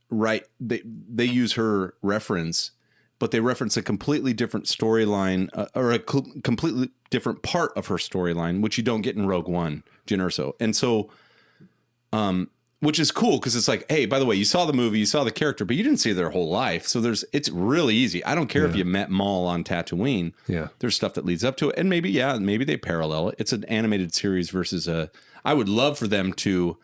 right. They use her reference, but they reference a completely different storyline or a completely different part of her storyline, which you don't get in Rogue One, Jyn Erso. And so, which is cool because it's like, hey, by the way, you saw the movie, you saw the character, but you didn't see their whole life. So it's really easy. I don't care if you met Maul on Tatooine. Yeah. There's stuff that leads up to it. And maybe they parallel it. It's an animated series versus I would love for them to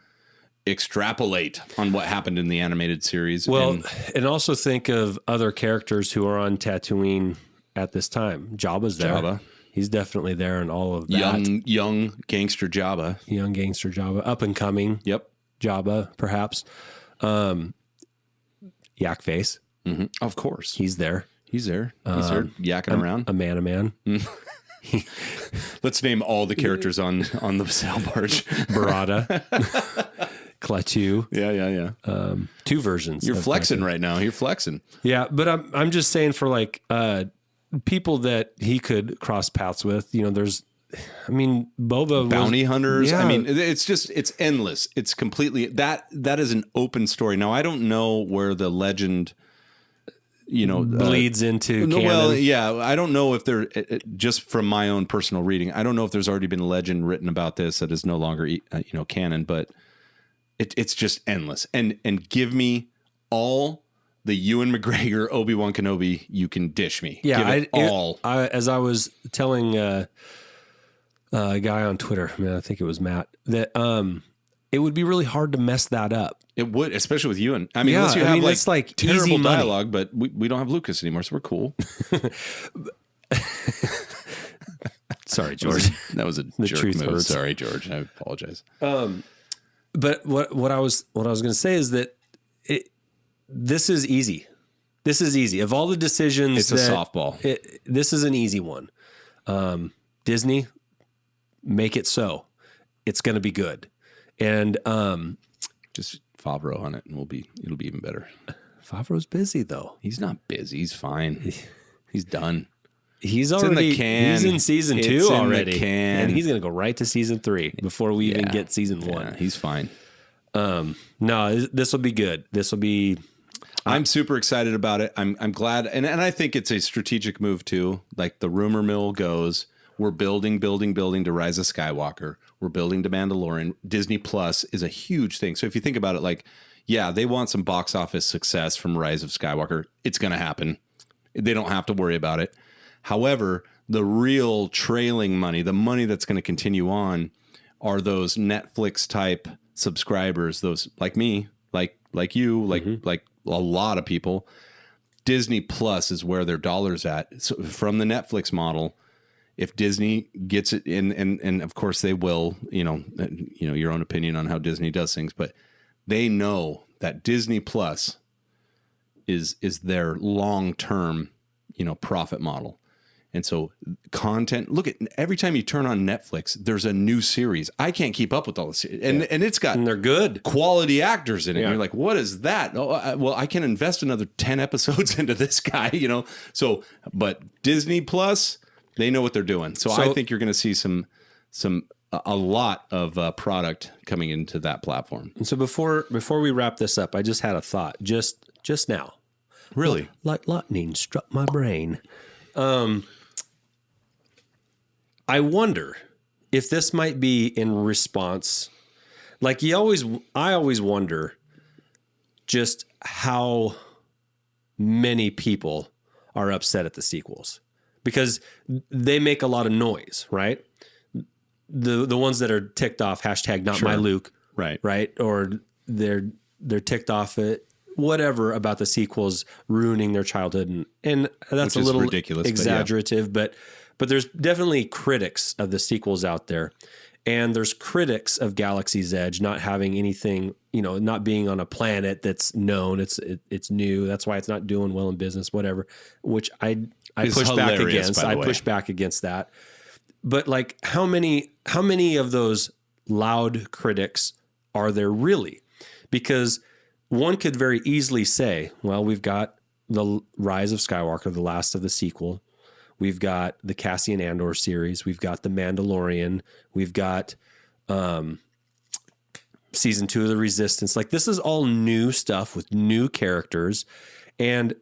extrapolate on what happened in the animated series. Well, and also think of other characters who are on Tatooine at this time. Jabba's there. Jabba. He's definitely there in all of that. Young gangster Jabba. Young gangster Jabba. Up and coming Yep. Jabba, perhaps. Yak Face. Mm-hmm. Of course. He's there. He's there. He's there yakking around. A man. Let's name all the characters on the sail barge. Barada. Klaatu. Yeah. 2 versions. You're of flexing Klaatu. right now. You're flexing. Yeah, but I'm just saying for like people that he could cross paths with, there's, Boba Bounty hunters. Yeah. I mean, it's endless. It's completely that is an open story. Now, I don't know where the legend, bleeds into canon. Well, yeah, I don't know if there, just from my own personal reading, I don't know if there's already been a legend written about this that is no longer, canon, but it's just endless. And give me all the Ewan McGregor, Obi-Wan Kenobi you can dish me. Yeah, Give it all. As I was telling a guy on Twitter, man, I think it was Matt, that it would be really hard to mess that up. It would, especially with you. And I mean, Yeah, unless you I have mean, like, it's like terrible easy money. dialogue, but we don't have Lucas anymore, so we're cool. Sorry, George. That was a jerk truth move. hurts. Sorry, George. I apologize. But what I was going to say is that this is easy. This is easy. Of all the decisions, It's a softball. This is an easy one. Disney, make it so. It's going to be good. And Just Favreau on it, and it'll be even better. Favreau's busy though. He's not busy. He's fine. He's done. He's in the already can. he's in season It's 2 in the already, can. and he's going to go right to season 3 before we even get season 1. Yeah, he's fine. No, this will be good. This will be. I'm super excited about it. I'm glad, and I think it's a strategic move too. Like the rumor mill goes, we're building to Rise of Skywalker. We're building to Mandalorian. Disney Plus is a huge thing. So if you think about it, like, yeah, they want some box office success from Rise of Skywalker. It's going to happen. They don't have to worry about it. However, the real trailing money, the money that's going to continue on, are those Netflix type subscribers. Those like me, like you, like a lot of people. Disney Plus is where their dollar's at. So from the Netflix model, if Disney gets it in, and of course they will, your own opinion on how Disney does things, but they know that Disney Plus is their long-term, profit model. And so content, look at every time you turn on Netflix, there's a new series. I can't keep up with all this. And it's got And they're good. quality actors in it. Yeah. And you're like, what is that? Oh, well, I can invest another 10 episodes into this guy, So, but Disney Plus, they know what they're doing. So I think you're going to see a lot of product coming into that platform. And so before we wrap this up, I just had a thought just now. Really? Like lightning struck my brain. I wonder if this might be in response. Like I always wonder just how many people are upset at the sequels, because they make a lot of noise, right? The ones that are ticked off, hashtag not my Luke, right? Or they're ticked off at whatever about the sequels ruining their childhood, and that's Which a little is ridiculous, exaggerative, but there's definitely critics of the sequels out there, and there's critics of Galaxy's Edge not having anything, not being on a planet that's known. It's new. That's why it's not doing well in business, whatever. Which I push back against. I push back against that. But like, how many of those loud critics are there really? Because one could very easily say, well, we've got the Rise of Skywalker, the last of the sequel. We've got the Cassian Andor series. We've got the Mandalorian. We've got season 2 of the Resistance. Like, this is all new stuff with new characters. And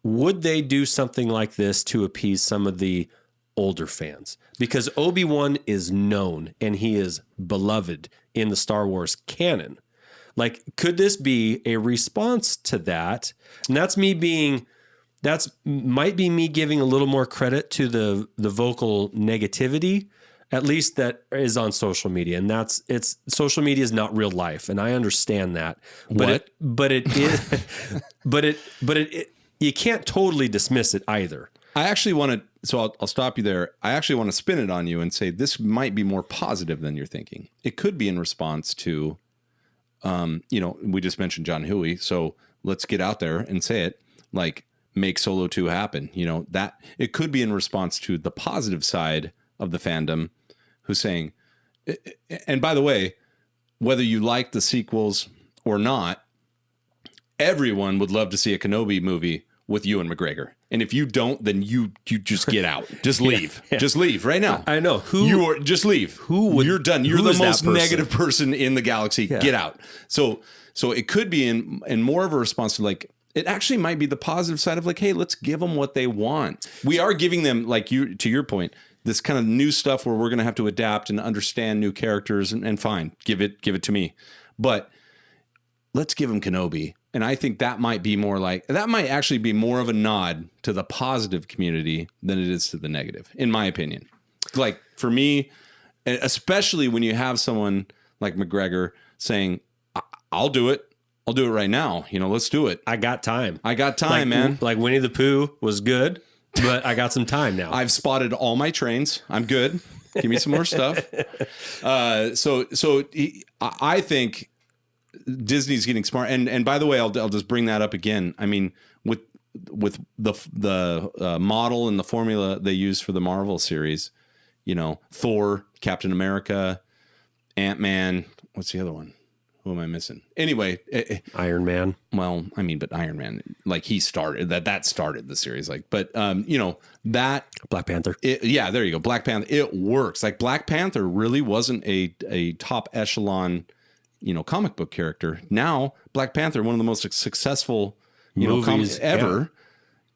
would they do something like this to appease some of the older fans? Because Obi-Wan is known and he is beloved in the Star Wars canon. Like, could this be a response to that? And might be me giving a little more credit to the vocal negativity, at least that is on social media. And social media is not real life. And I understand that, but it is, you can't totally dismiss it either. I actually want to, so I'll stop you there. I actually want to spin it on you and say, this might be more positive than you're thinking. It could be in response to, we just mentioned John Huey, so let's get out there and say it, like, make Solo 2 happen. That it could be in response to the positive side of the fandom, who's saying, and by the way, whether you like the sequels or not, everyone would love to see a Kenobi movie with Ewan McGregor. And if you don't, then you just get out. Just leave. Yeah. Just leave right now. I know. Just leave. You're done. You're the most negative person in the galaxy. Yeah. Get out. So it could be in more of a response to, like, it actually might be the positive side of, like, hey, let's give them what they want. We are giving them, like, to your point, this kind of new stuff where we're going to have to adapt and understand new characters, and fine, give it to me. But let's give them Kenobi. And I think that might actually be more of a nod to the positive community than it is to the negative, in my opinion. Like, for me, especially when you have someone like McGregor saying, I'll do it. I'll do it right now. Let's do it. I got time. I got time, Like, man. Like Winnie the Pooh was good, but I got some time now. I've spotted all my trains. I'm good. Give me some more stuff. I think Disney's getting smart. And by the way, I'll just bring that up again. I mean, with the model and the formula they use for the Marvel series, Thor, Captain America, Ant-Man. What's the other one? Who am I missing? Anyway, Iron Man. well, I mean, but Iron Man, like he started that started the series, like, but that Black Panther. yeah, there you go. Black Panther. It works. Like Black Panther really wasn't a top echelon, comic book character. Now Black Panther, one of the most successful, Movies, comics ever.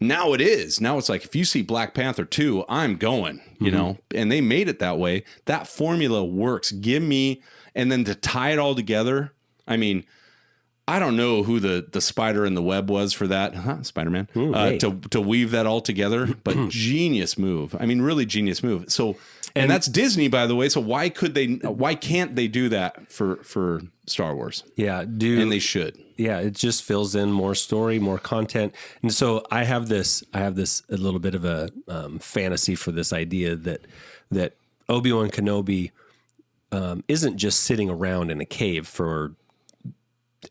Now it is. Now it's like, if you see Black Panther 2, I'm going, and they made it that way. That formula works. And then to tie it all together. I mean, I don't know who the spider in the web was for that. Spider-Man. Hey. To weave that all together, but genius move. I mean, really genius move. So, and that's Disney, by the way. So why can't they do that for Star Wars? Yeah, And they should. Yeah, it just fills in more story, more content. And so I have this a little bit of a fantasy for this idea that Obi-Wan Kenobi isn't just sitting around in a cave for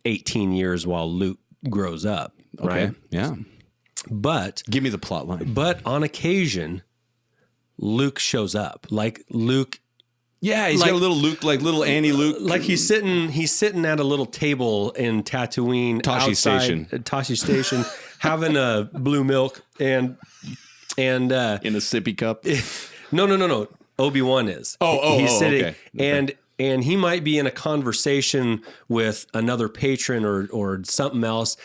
18 years while Luke grows up, Okay. right? Yeah. But Give me the plot line. But on occasion, Luke shows up. Like Luke, Yeah, he's like- got a little Luke, like little Annie Luke. like he's sitting at a little table in Tatooine, Tashi outside, Station. Tashi Station, having a blue milk and in a sippy cup. no. Obi-Wan is. He's sitting okay. and he might be in a conversation with another patron or something else,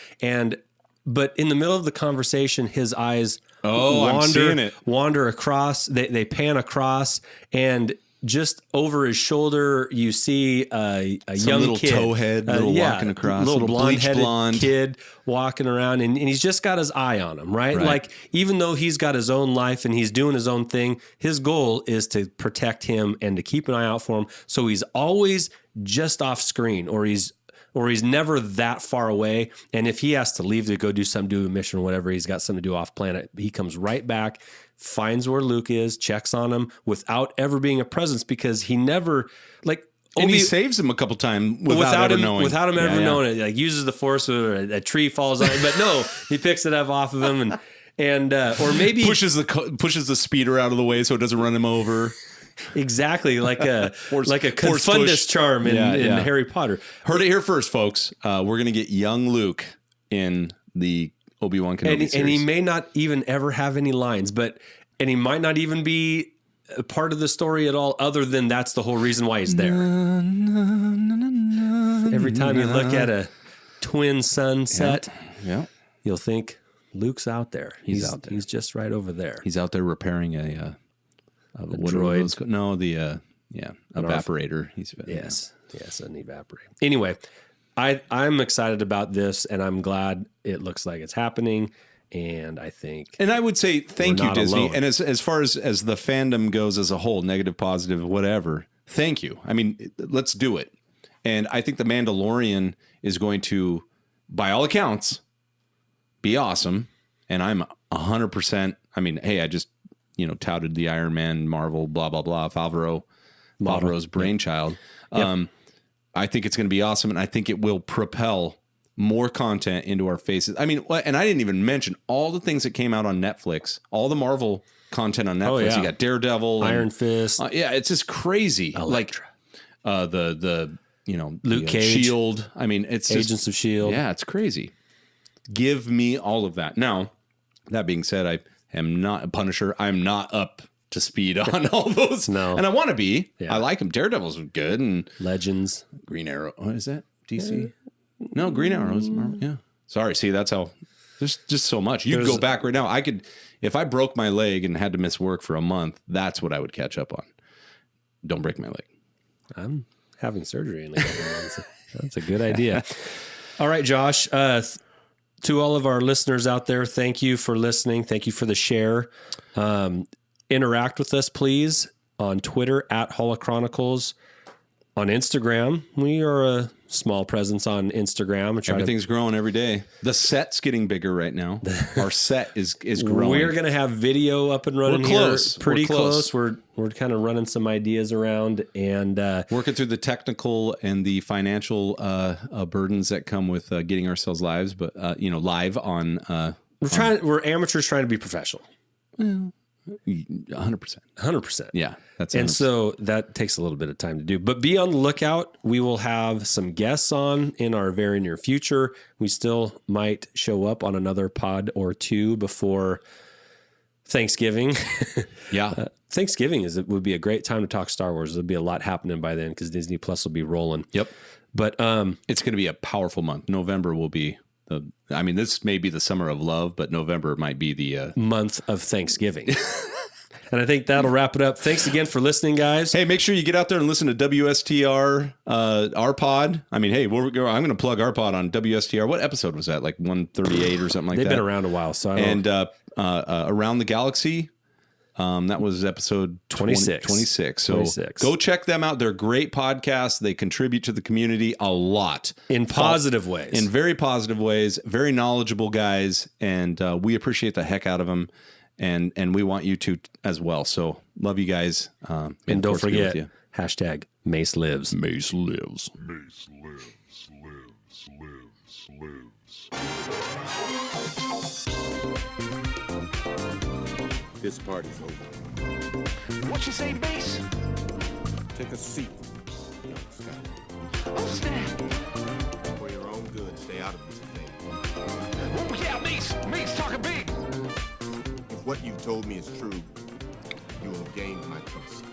but in the middle of the conversation, his eyes I'm seeing it. wander across. They pan across, and just over his shoulder, you see a Some young little kid, towhead, walking across, little bleach blonde kid walking around, and he's just got his eye on him, right? Right. Like, even though he's got his own life and he's doing his own thing, his goal is to protect him and to keep an eye out for him. So he's always just off screen, or he's never that far away. And if he has to leave to go do a mission or whatever, he's got something to do off planet, he comes right back, finds where Luke is, checks on him without ever being a presence, because he never, like, And he saves him a couple times without him knowing. Without him ever knowing it. Like, uses the Force, or a tree falls on it. But no, he picks it up off of him and or maybe pushes the speeder out of the way so it doesn't run him over. exactly like a Force Confundus push. charm in Yeah. Harry Potter. Heard it here first, folks. We're gonna get young Luke in the Obi-Wan Kenobi And series. he may not even ever have any lines, and he might not even be a part of the story at all, other than that's the whole reason why he's there. Every time you look at a twin sunset, Yeah. you'll think Luke's out there. He's out there. He's just right over there. He's out there repairing a what are droid. those? No, the evaporator. He's Yes, an evaporate. Anyway, I'm excited about this, and I'm glad it looks like it's happening. And I think, And I would say thank We're you, not Disney. alone. And as far as the fandom goes as a whole, negative, positive, whatever, thank you. I mean, let's do it. And I think The Mandalorian is going to, by all accounts, be awesome. And I'm 100%. I mean, hey, I just, touted the Iron Man, Marvel, blah, blah, blah, Favreau's brainchild. I think it's going to be awesome. And I think it will propel more content into our faces. I mean, and I didn't even mention all the things that came out on Netflix, all the Marvel content on Netflix. yeah. You got Daredevil, Iron Fist, yeah, it's just crazy. Elektra. Like the Luke Cage. Shield. I mean, it's just, Agents of S.H.I.E.L.D. yeah, it's crazy. Give me all of that. Now, that being said, I am not a Punisher. I'm not up to speed on all those. No. And I want to be. Yeah. I like them. Daredevil's good, and Legends. Green Arrow. What is that? DC? No, Green Arrow is Marvel. Yeah. Sorry. See, that's how. There's just so much. You could go back right now. I could, if I broke my leg and had to miss work for a month, that's what I would catch up on. Don't break my leg. I'm having surgery in a couple months. That's a good idea. All right, Josh. To all of our listeners out there, thank you for listening. Thank you for the share. Interact with us, please, on Twitter @Holochronicles, on Instagram. We are a small presence on Instagram. Everything's growing every day. The set's getting bigger right now. Our set is growing. We're going to have video up and running. We're close. Here. Pretty We're close. close. We're kind of running some ideas around and working through the technical and the financial burdens that come with getting ourselves live on. We're amateurs trying to be professional. 100%. Yeah, that's 100%. And so that takes a little bit of time to do. But be on the lookout. We will have some guests on in our very near future. We still might show up on another pod or two before Thanksgiving. Yeah. Thanksgiving would be a great time to talk Star Wars. There'll be a lot happening by then because Disney Plus will be rolling. Yep. But it's going to be a powerful month. November will be this may be the summer of love, but November might be the month of Thanksgiving. And I think that'll wrap it up. Thanks again for listening, guys. Hey, make sure you get out there and listen to WSTR, our pod. I mean, hey, I'm going to plug our pod on WSTR. What episode was that? Like 138 or something like They've that? They've been around a while. So I don't... And Around the Galaxy. That was episode 26. So 26. Go check them out. They're great podcasts. They contribute to the community a lot. In positive ways. In very positive ways. Very knowledgeable guys. And we appreciate the heck out of them. And we want you to as well. So love you guys. And don't forget, hashtag Mace lives. Mace lives. Mace lives. This party's over. What you say, Mace? Take a seat, young Scott. Understand? For your own good, stay out of this thing. Oh, yeah, Mace. Mace talking big. If what you've told me is true, you will have gained my trust.